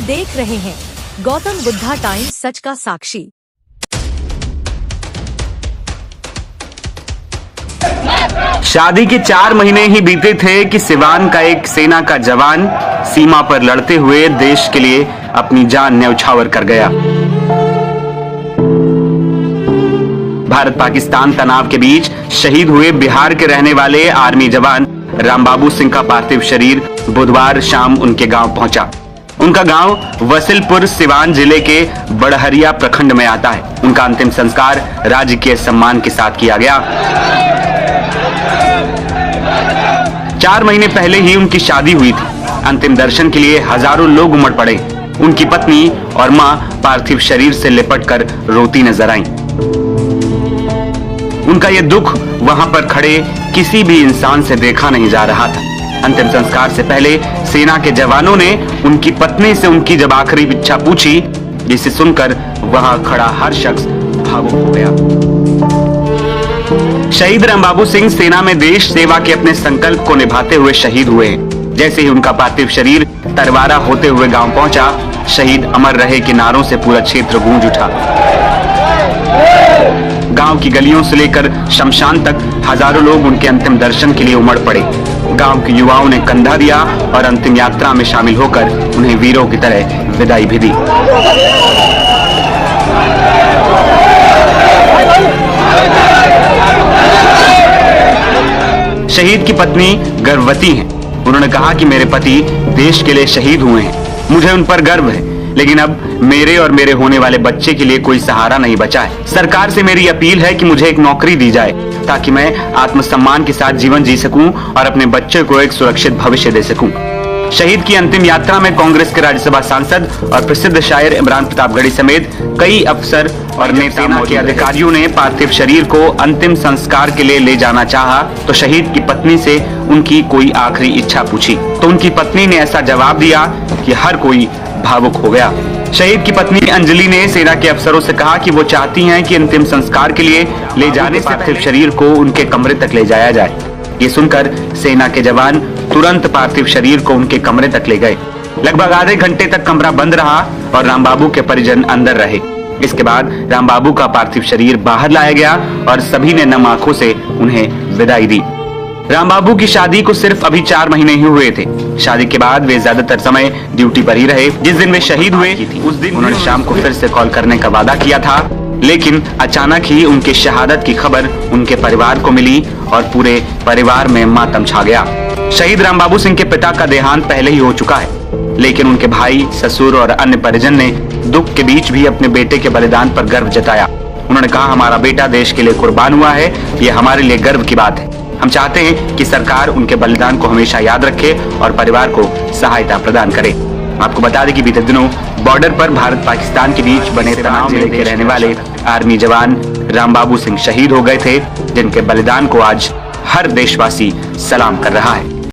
आप देख रहे हैं गौतम बुद्धा टाइम्स, सच का साक्षी। शादी के 4 महीने ही बीते थे कि सिवान का एक सेना का जवान सीमा पर लड़ते हुए देश के लिए अपनी जान न्यौछावर कर गया। भारत पाकिस्तान तनाव के बीच शहीद हुए बिहार के रहने वाले आर्मी जवान रामबाबू सिंह का पार्थिव शरीर बुधवार शाम उनके गांव पहुंचा। उनका गांव वसिलपुर सिवान जिले के बड़हरिया प्रखंड में आता है। उनका अंतिम संस्कार राजकीय सम्मान के साथ किया गया। 4 महीने पहले ही उनकी शादी हुई थी। अंतिम दर्शन के लिए हजारों लोग उमड़ पड़े। उनकी पत्नी और मां पार्थिव शरीर से लिपटकर रोती नजर आईं। उनका यह दुख वहां पर खड़े किसी भी इंसान से देखा नहीं जा रहा था। अंतिम संस्कार से पहले सेना के जवानों ने उनकी पत्नी से उनकी जब आखिरी इच्छा पूछी, जिसे सुनकर वहां खड़ा हर शख्स भावुक हो गया। शहीद रामबाबू सिंह सेना में देश सेवा के अपने संकल्प को निभाते हुए शहीद हुए। जैसे ही उनका पार्थिव शरीर तरवारा होते हुए गांव पहुंचा, शहीद अमर रहे के नारों से पूरा क्षेत्र गूंज उठा। गांव की गलियों से लेकर शमशान तक हजारों लोग उनके अंतिम दर्शन के लिए उमड़ पड़े। गांव के युवाओं ने कंधा दिया और अंतिम यात्रा में शामिल होकर उन्हें वीरों की तरह विदाई भी दी। शहीद की पत्नी गर्भवती हैं। उन्होंने कहा कि मेरे पति देश के लिए शहीद हुए हैं, मुझे उन पर गर्व है, लेकिन अब मेरे और मेरे होने वाले बच्चे के लिए कोई सहारा नहीं बचा है। सरकार से मेरी अपील है कि मुझे एक नौकरी दी जाए ताकि मैं आत्मसम्मान के साथ जीवन जी सकूं और अपने बच्चे को एक सुरक्षित भविष्य दे सकूं। शहीद की अंतिम यात्रा में कांग्रेस के राज्यसभा सांसद और प्रसिद्ध शायर इमरान प्रतापगढ़ी समेत कई अफसर और सेना के अधिकारियों ने पार्थिव शरीर को अंतिम संस्कार के लिए ले जाना चाहा तो शहीद की पत्नी से उनकी कोई आखिरी इच्छा पूछी तो उनकी पत्नी ने ऐसा जवाब दिया कि हर कोई भावुक हो गया। शहीद की पत्नी अंजलि ने सेना के अफसरों से कहा कि वो चाहती हैं कि अंतिम संस्कार के लिए ले जाने से पार्थिव शरीर को उनके कमरे तक ले जाया जाए। ये सुनकर सेना के जवान तुरंत पार्थिव शरीर को उनके कमरे तक ले गए। लगभग आधे घंटे तक कमरा बंद रहा और रामबाबू के परिजन अंदर रहे। इसके बाद रामबाबू का पार्थिव शरीर बाहर लाया गया और सभी ने नम आंखों से उन्हें विदाई दी। रामबाबू की शादी को सिर्फ अभी 4 महीने ही हुए थे। शादी के बाद वे ज्यादातर समय ड्यूटी पर ही रहे। जिस दिन वे शहीद हुए उस दिन उन्होंने शाम को फिर से कॉल करने का वादा किया था, लेकिन अचानक ही उनकी शहादत की खबर उनके परिवार को मिली और पूरे परिवार में मातम छा गया। शहीद रामबाबू सिंह के पिता का देहांत पहले ही हो चुका है, लेकिन उनके भाई, ससुर और अन्य परिजन ने दुख के बीच भी अपने बेटे के बलिदान पर गर्व जताया। उन्होंने कहा, हमारा बेटा देश के लिए कुर्बान हुआ है, ये हमारे लिए गर्व की बात है। हम चाहते हैं कि सरकार उनके बलिदान को हमेशा याद रखे और परिवार को सहायता प्रदान करे। आपको बता दें कि बीते दिनों बॉर्डर पर भारत पाकिस्तान के बीच बने तनाव में के रहने वाले आर्मी जवान रामबाबू सिंह शहीद हो गए थे, जिनके बलिदान को आज हर देशवासी सलाम कर रहा है।